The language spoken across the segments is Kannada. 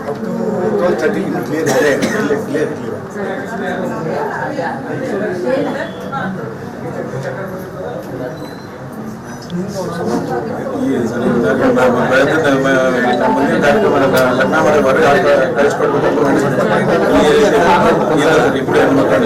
Up to 12:30 clear clear. ಮುಂದಿನ ಕಾರ್ಯಕ್ರಮ ಲಗ್ನ ಮಾಡಿ ಹೊರಗೆ ಕಳಿಸ್ಕೊಡ್ಬೇಕು. ಇಬ್ಬರು ಹೆಣ್ಮಕ್ಳು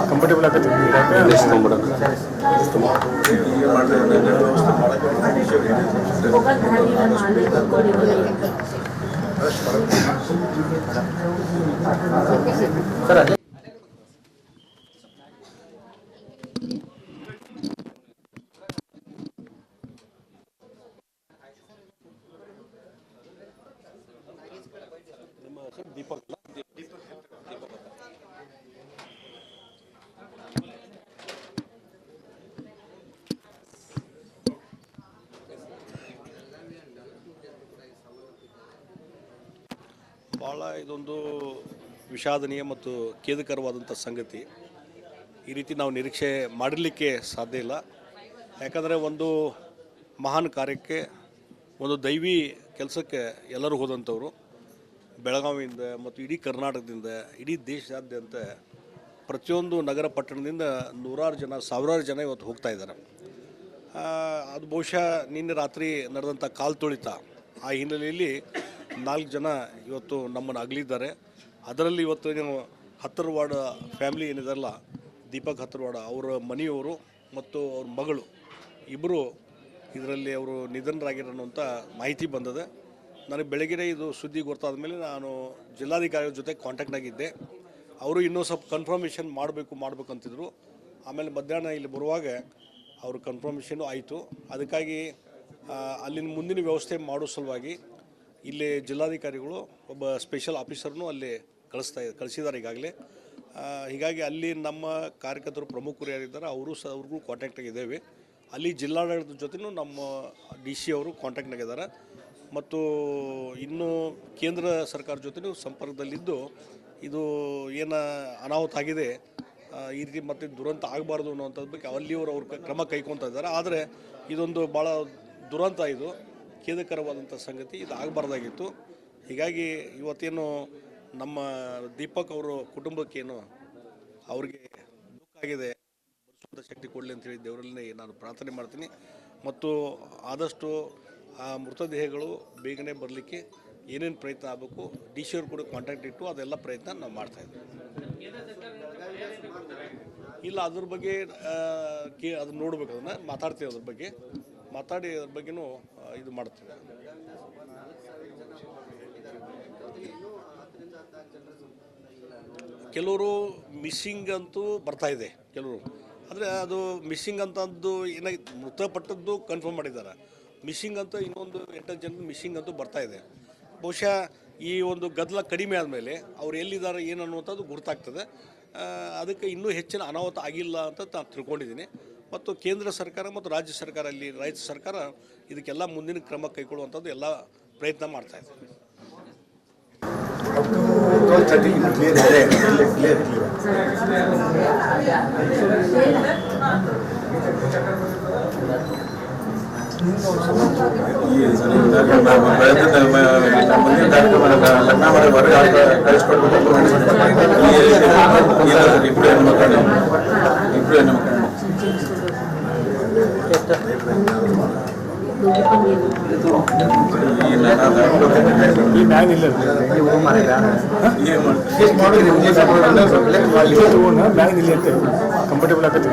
ಕಂಫರ್ಟೇಬಲ್ ಆಗತ್ತೆ. ದೀಪಕ್ ಭಾಳ ಇದೊಂದು ವಿಷಾದನೀಯ ಮತ್ತು ಖೇದಕರವಾದಂಥ ಸಂಗತಿ. ಈ ರೀತಿ ನಾವು ನಿರೀಕ್ಷೆ ಮಾಡಿರಲಿಕ್ಕೆ ಸಾಧ್ಯ ಇಲ್ಲ. ಯಾಕಂದರೆ ಒಂದು ಮಹಾನ್ ಕಾರ್ಯಕ್ಕೆ, ಒಂದು ದೈವಿ ಕೆಲಸಕ್ಕೆ ಎಲ್ಲರೂ ಹೋದಂಥವರು ಬೆಳಗಾವಿಯಿಂದ ಮತ್ತು ಇಡೀ ಕರ್ನಾಟಕದಿಂದ, ಇಡೀ ದೇಶದಾದ್ಯಂತ ಪ್ರತಿಯೊಂದು ನಗರ ಪಟ್ಟಣದಿಂದ ನೂರಾರು ಜನ, ಸಾವಿರಾರು ಜನ ಇವತ್ತು ಹೋಗ್ತಾ ಇದ್ದಾರೆ. ಅದು ಬಹುಶಃ ನಿನ್ನೆ ರಾತ್ರಿ ನಡೆದಂಥ ಕಾಲು ತುಳಿತ, ಆ ಹಿನ್ನೆಲೆಯಲ್ಲಿ 4 ಜನ ಇವತ್ತು ನಮ್ಮನ್ನು ಅಗಲಿದ್ದಾರೆ. ಅದರಲ್ಲಿ ಇವತ್ತು ಏನು ಹತ್ತರವಾಡ ಫ್ಯಾಮಿಲಿ ಏನಿದಾರಲ್ಲ, ದೀಪಕ್ ಹತ್ತರವಾಡ ಅವರ ಮನೆಯವರು ಮತ್ತು ಅವ್ರ ಮಗಳು ಇಬ್ಬರು ಇದರಲ್ಲಿ ಅವರು ನಿಧನರಾಗಿರೋಂಥ ಮಾಹಿತಿ ಬಂದಿದೆ. ನನಗೆ ಬೆಳಗ್ಗೆ ಇದು ಸುದ್ದಿ ಗೊತ್ತಾದ ಮೇಲೆ ನಾನು ಜಿಲ್ಲಾಧಿಕಾರಿಗಳ ಜೊತೆ ಕಾಂಟ್ಯಾಕ್ಟ್ನಾಗಿದ್ದೆ. ಅವರು ಇನ್ನೂ ಸ್ವಲ್ಪ ಕನ್ಫರ್ಮೇಷನ್ ಮಾಡಬೇಕಂತಿದ್ರು. ಆಮೇಲೆ ಮಧ್ಯಾಹ್ನ ಇಲ್ಲಿ ಬರುವಾಗ ಅವರು ಕನ್ಫರ್ಮೇಷನು ಆಯಿತು. ಅದಕ್ಕಾಗಿ ಅಲ್ಲಿನ ಮುಂದಿನ ವ್ಯವಸ್ಥೆ ಮಾಡೋ ಸಲುವಾಗಿ ಇಲ್ಲಿ ಜಿಲ್ಲಾಧಿಕಾರಿಗಳು ಒಬ್ಬ ಸ್ಪೆಷಲ್ ಆಫೀಸರ್ನೂ ಅಲ್ಲಿ ಕಳಿಸಿದ್ದಾರೆ ಈಗಾಗಲೇ. ಹೀಗಾಗಿ ಅಲ್ಲಿ ನಮ್ಮ ಕಾರ್ಯಕರ್ತರು ಪ್ರಮುಖರು ಯಾರಿದ್ದಾರೆ ಅವ್ರಿಗೂ ಕಾಂಟ್ಯಾಕ್ಟಾಗಿದ್ದೇವೆ. ಅಲ್ಲಿ ಜಿಲ್ಲಾಡಳಿತದ ಜೊತೆನೂ ನಮ್ಮ DC ಅವರು ಕಾಂಟ್ಯಾಕ್ಟ್ನಾಗಿದ್ದಾರೆ ಮತ್ತು ಇನ್ನೂ ಕೇಂದ್ರ ಸರ್ಕಾರ ಜೊತೆನೂ ಸಂಪರ್ಕದಲ್ಲಿದ್ದು ಇದು ಏನು ಅನಾಹುತ ಆಗಿದೆ ಈ ರೀತಿ ಮತ್ತೆ ದುರಂತ ಆಗಬಾರ್ದು ಅನ್ನೋಂಥದ್ದು ಬಗ್ಗೆ ಅಲ್ಲಿಯವರು ಅವ್ರ ಕ್ರಮ ಕೈಗೊಳ್ತಾ ಇದ್ದಾರೆ. ಆದರೆ ಇದೊಂದು ಭಾಳ ದುರಂತ, ಇದು ಖೇದಕರವಾದಂಥ ಸಂಗತಿ, ಇದು ಆಗಬಾರ್ದಾಗಿತ್ತು. ಹೀಗಾಗಿ ಇವತ್ತೇನು ನಮ್ಮ ದೀಪಕ್ ಅವರು ಕುಟುಂಬಕ್ಕೇನು ಅವ್ರಿಗೆ ದುಃಖ ಆಗಿದೆ, ಭರಿಸುವಂಥ ಶಕ್ತಿ ಕೊಡಲಿ ಅಂತೇಳಿ ದೇವರಲ್ಲಿ ನಾನು ಪ್ರಾರ್ಥನೆ ಮಾಡ್ತೀನಿ. ಮತ್ತು ಆದಷ್ಟು ಆ ಮೃತದೇಹಗಳು ಬೇಗನೆ ಬರಲಿಕ್ಕೆ ಏನೇನು ಪ್ರಯತ್ನ ಆಗಬೇಕು DC ಅವ್ರು ಕೂಡ ಕಾಂಟ್ಯಾಕ್ಟ್ ಇಟ್ಟು ಅದೆಲ್ಲ ಪ್ರಯತ್ನ ನಾವು ಮಾಡ್ತಾಯಿದ್ದೀವಿ. ಇಲ್ಲ, ಅದ್ರ ಬಗ್ಗೆ ಅದನ್ನ ನೋಡ್ಬೇಕು, ಅದನ್ನು ಮಾತಾಡ್ತೀವಿ, ಅದ್ರ ಬಗ್ಗೆ ಮಾತಾಡಿ ಅದ್ರ ಬಗ್ಗೆನೂ ಇದು ಮಾಡ್ತೀವಿ. ಕೆಲವರು ಮಿಸ್ಸಿಂಗ್ ಅಂತೂ ಬರ್ತಾಯಿದೆ ಕೆಲವರು, ಆದರೆ ಅದು ಮಿಸ್ಸಿಂಗ್ ಅಂತಂದು ಏನಾಗಿ ಮೃತಪಟ್ಟದ್ದು ಕನ್ಫರ್ಮ್ ಮಾಡಿದ್ದಾರೆ. ಮಿಸ್ಸಿಂಗ್ ಅಂತ ಇನ್ನೊಂದು 8 ಜನ ಮಿಸ್ಸಿಂಗ್ ಅಂತೂ ಬರ್ತಾಯಿದೆ. ಬಹುಶಃ ಈ ಒಂದು ಗದ್ದಲ ಕಡಿಮೆ ಆದಮೇಲೆ ಅವ್ರು ಎಲ್ಲಿದ್ದಾರೆ ಏನು ಅನ್ನುವಂಥದ್ದು ಗುರುತಾಗ್ತದೆ. ಅದಕ್ಕೆ ಇನ್ನೂ ಹೆಚ್ಚಿನ ಅನಾಹುತ ಆಗಿಲ್ಲ ಅಂತ ನಾನು ತಿಳ್ಕೊಂಡಿದ್ದೀನಿ. ಮತ್ತು ಕೇಂದ್ರ ಸರ್ಕಾರ ಮತ್ತು ರಾಜ್ಯ ಸರ್ಕಾರ, ರಾಜ್ಯ ಸರ್ಕಾರ ಇದಕ್ಕೆಲ್ಲ ಮುಂದಿನ ಕ್ರಮ ಕೈಗೊಳ್ಳುವಂಥದ್ದು ಎಲ್ಲ ಪ್ರಯತ್ನ ಮಾಡ್ತಾಯಿದೆ. Up to 12:30 clear. ಮುಂದಿನ ಕಾರ್ಯಕ್ರಮ ಲಗ್ನ ಮಾಡಿ ಹೊರಗೆ ಕಳಿಸ್ಕೊಡ್ಬೇಕು. ಇಬ್ಬರು ಹೆಣ್ಮಕ್ಳು ಕಂಫರ್ಟೇಬಲ್ ಆಗತ್ತೆ.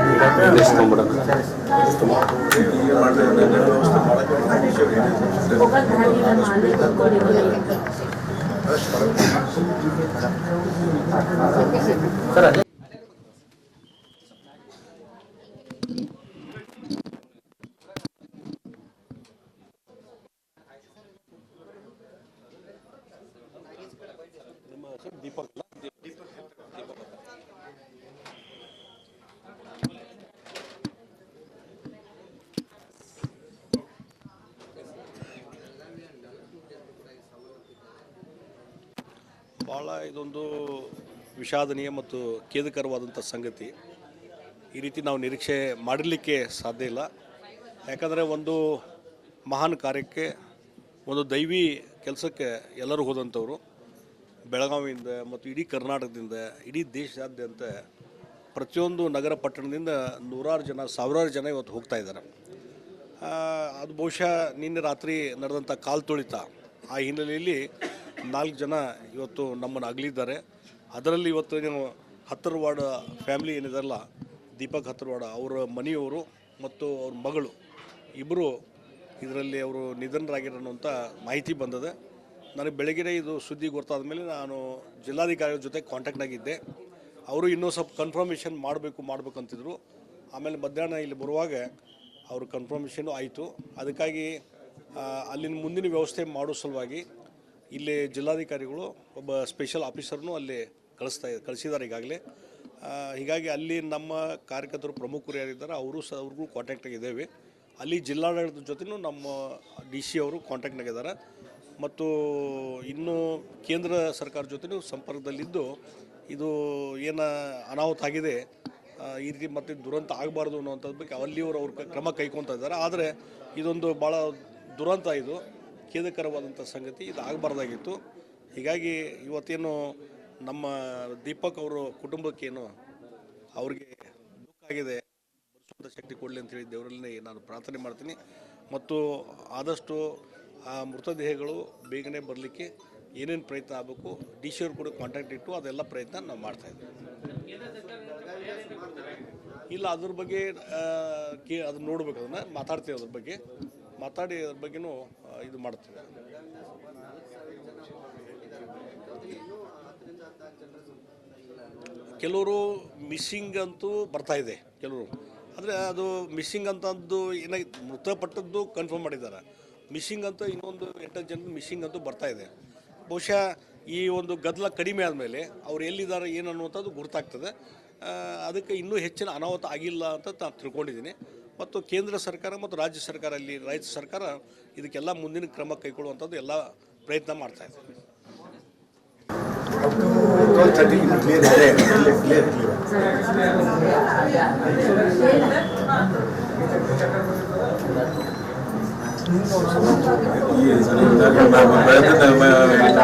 ದೀಪಕ್ ಭಾಳ ಇದೊಂದು ವಿಷಾದನೀಯ ಮತ್ತು ಖೇದಕರವಾದಂಥ ಸಂಗತಿ. ಈ ರೀತಿ ನಾವು ನಿರೀಕ್ಷೆ ಮಾಡಿರಲಿಕ್ಕೆ ಸಾಧ್ಯ ಇಲ್ಲ. ಯಾಕಂದರೆ ಒಂದು ಮಹಾನ್ ಕಾರ್ಯಕ್ಕೆ, ಒಂದು ದೈವಿ ಕೆಲಸಕ್ಕೆ ಎಲ್ಲರೂ ಹೋದಂಥವ್ರು ಬೆಳಗಾವಿಯಿಂದ ಮತ್ತು ಇಡೀ ಕರ್ನಾಟಕದಿಂದ, ಇಡೀ ದೇಶದಾದ್ಯಂತ ಪ್ರತಿಯೊಂದು ನಗರ ಪಟ್ಟಣದಿಂದ ನೂರಾರು ಜನ, ಸಾವಿರಾರು ಜನ ಇವತ್ತು ಹೋಗ್ತಾ ಇದ್ದಾರೆ. ಅದು ಬಹುಶಃ ನಿನ್ನೆ ರಾತ್ರಿ ನಡೆದಂಥ ಕಾಲು ತುಳಿತ ಆ ಹಿನ್ನೆಲೆಯಲ್ಲಿ 4 ಜನ ಇವತ್ತು ನಮ್ಮನ್ನು ಅಗಲಿದ್ದಾರೆ. ಅದರಲ್ಲಿ ಇವತ್ತು ಏನು ಹತ್ತರವಾಡ ಫ್ಯಾಮಿಲಿ ಏನಿದಾರಲ್ಲ, ದೀಪಕ್ ಹತ್ತರವಾಡ ಅವರ ಮನೆಯವರು ಮತ್ತು ಅವ್ರ ಮಗಳು ಇಬ್ಬರು ಇದರಲ್ಲಿ ಅವರು ನಿಧನರಾಗಿರೋಂಥ ಮಾಹಿತಿ ಬಂದಿದೆ. ನನಗೆ ಬೆಳಗ್ಗೆ ಇದು ಸುದ್ದಿ ಗೊತ್ತಾದ ಮೇಲೆ ನಾನು ಜಿಲ್ಲಾಧಿಕಾರಿಗಳ ಜೊತೆ ಕಾಂಟ್ಯಾಕ್ಟ್ನಾಗಿದ್ದೆ. ಅವರು ಇನ್ನೂ ಸ್ವಲ್ಪ ಕನ್ಫರ್ಮೇಷನ್ ಮಾಡಬೇಕು ಅಂತಿದ್ರು. ಆಮೇಲೆ ಮಧ್ಯಾಹ್ನ ಇಲ್ಲಿ ಬರುವಾಗ ಅವರು ಕನ್ಫರ್ಮೇಷನು ಆಯಿತು. ಅದಕ್ಕಾಗಿ ಅಲ್ಲಿನ ಮುಂದಿನ ವ್ಯವಸ್ಥೆ ಮಾಡೋ ಸಲುವಾಗಿ ಇಲ್ಲಿ ಜಿಲ್ಲಾಧಿಕಾರಿಗಳು ಒಬ್ಬ ಸ್ಪೆಷಲ್ ಆಫೀಸರ್ನೂ ಅಲ್ಲಿ ಕಳಿಸಿದ್ದಾರೆ ಈಗಾಗಲೇ. ಹೀಗಾಗಿ ಅಲ್ಲಿ ನಮ್ಮ ಕಾರ್ಯಕರ್ತರು ಪ್ರಮುಖರು ಯಾರಿದ್ದಾರೆ ಅವ್ರಿಗೂ ಕಾಂಟ್ಯಾಕ್ಟಾಗಿದ್ದೇವೆ. ಅಲ್ಲಿ ಜಿಲ್ಲಾಡಳಿತದ ಜೊತೆನೂ ನಮ್ಮ DC ಅವರು ಕಾಂಟ್ಯಾಕ್ಟ್ನಾಗಿದ್ದಾರೆ ಮತ್ತು ಇನ್ನೂ ಕೇಂದ್ರ ಸರ್ಕಾರ ಜೊತೆನೂ ಸಂಪರ್ಕದಲ್ಲಿದ್ದು ಇದು ಏನು ಅನಾಹುತ ಆಗಿದೆ ಈ ರೀತಿ ಮತ್ತೆ ದುರಂತ ಆಗಬಾರ್ದು ಅನ್ನೋಂಥದ್ದು ಬಗ್ಗೆ ಅಲ್ಲಿಯವರು ಅವ್ರ ಕ್ರಮ ಕೈಗೊಳ್ತಾ ಇದ್ದಾರೆ. ಆದರೆ ಇದೊಂದು ಭಾಳ ದುರಂತ, ಇದು ಖೇದಕರವಾದಂಥ ಸಂಗತಿ, ಇದು ಆಗಬಾರ್ದಾಗಿತ್ತು. ಹೀಗಾಗಿ ಇವತ್ತೇನು ನಮ್ಮ ದೀಪಕ್ ಅವರು ಕುಟುಂಬಕ್ಕೇನು ಅವ್ರಿಗೆ ದುಃಖ ಆಗಿದೆ, ಭರಿಸುವಂಥ ಶಕ್ತಿ ಕೊಡಲಿ ಅಂತೇಳಿ ದೇವರಲ್ಲಿ ನಾನು ಪ್ರಾರ್ಥನೆ ಮಾಡ್ತೀನಿ. ಮತ್ತು ಆದಷ್ಟು ಆ ಮೃತದೇಹಗಳು ಬೇಗನೆ ಬರಲಿಕ್ಕೆ ಏನೇನು ಪ್ರಯತ್ನ ಆಗಬೇಕು DC ಅವ್ರು ಕೂಡ ಕಾಂಟ್ಯಾಕ್ಟ್ ಇಟ್ಟು ಅದೆಲ್ಲ ಪ್ರಯತ್ನ ನಾವು ಮಾಡ್ತಾಯಿದ್ದೀವಿ. ಇಲ್ಲ, ಅದ್ರ ಬಗ್ಗೆ ಅದನ್ನ ನೋಡ್ಬೇಕು, ಅದನ್ನು ಮಾತಾಡ್ತೀವಿ, ಅದ್ರ ಬಗ್ಗೆ ಮಾತಾಡಿ ಅದ್ರ ಬಗ್ಗೆನೂ ಇದು ಮಾಡ್ತೀವಿ. ಕೆಲವರು ಮಿಸ್ಸಿಂಗ್ ಅಂತೂ ಬರ್ತಾ ಇದೆ ಕೆಲವರು, ಆದರೆ ಅದು ಮಿಸ್ಸಿಂಗ್ ಅಂತಂದು ಏನಾಗಿ ಮೃತಪಟ್ಟದ್ದು ಕನ್ಫರ್ಮ್ ಮಾಡಿದ್ದಾರೆ. ಮಿಸ್ಸಿಂಗ್ ಅಂತ ಇನ್ನೊಂದು 8 ಜನ ಮಿಸ್ಸಿಂಗ್ ಅಂತೂ ಬರ್ತಾ ಇದೆ. ಬಹುಶಃ ಈ ಒಂದು ಗದ್ದಲ ಕಡಿಮೆ ಆದಮೇಲೆ ಅವ್ರು ಎಲ್ಲಿದ್ದಾರೆ ಏನು ಅನ್ನುವಂಥದ್ದು ಗುರುತಾಗ್ತದೆ. ಅದಕ್ಕೆ ಇನ್ನೂ ಹೆಚ್ಚಿನ ಅನಾಹುತ ಆಗಿಲ್ಲ ಅಂತ ನಾನು ತಿಳ್ಕೊಂಡಿದ್ದೀನಿ. ಮತ್ತು ಕೇಂದ್ರ ಸರ್ಕಾರ ಮತ್ತು ರಾಜ್ಯ ಸರ್ಕಾರ, ಅಲ್ಲಿ ರಾಜ್ಯ ಸರ್ಕಾರ ಇದಕ್ಕೆಲ್ಲ ಮುಂದಿನ ಕ್ರಮ ಕೈಗೊಳ್ಳುವಂಥದ್ದು ಎಲ್ಲ ಪ್ರಯತ್ನ ಮಾಡ್ತಾಯಿದೆ.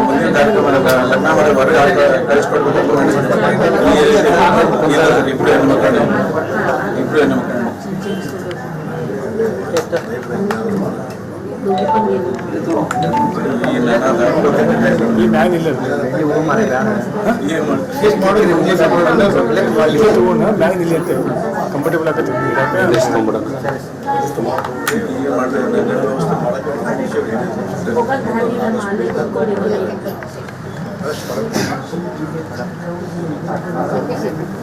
ಮುಂದಿನ ಕಾರ್ಯಕ್ರಮ ಲಗ್ನ ಮಾಡಿ ಹೊರಗೆ ಕಳಿಸ್ಕೊಡ್ಬೇಕು. ಇಬ್ಬರು ಹೆಣ್ಮಕ್ಳು ಕಂಫರ್ಟೇಬಲ್ ಆಗತ್ತೆ.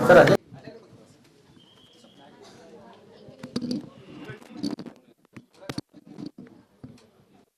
ಸರ್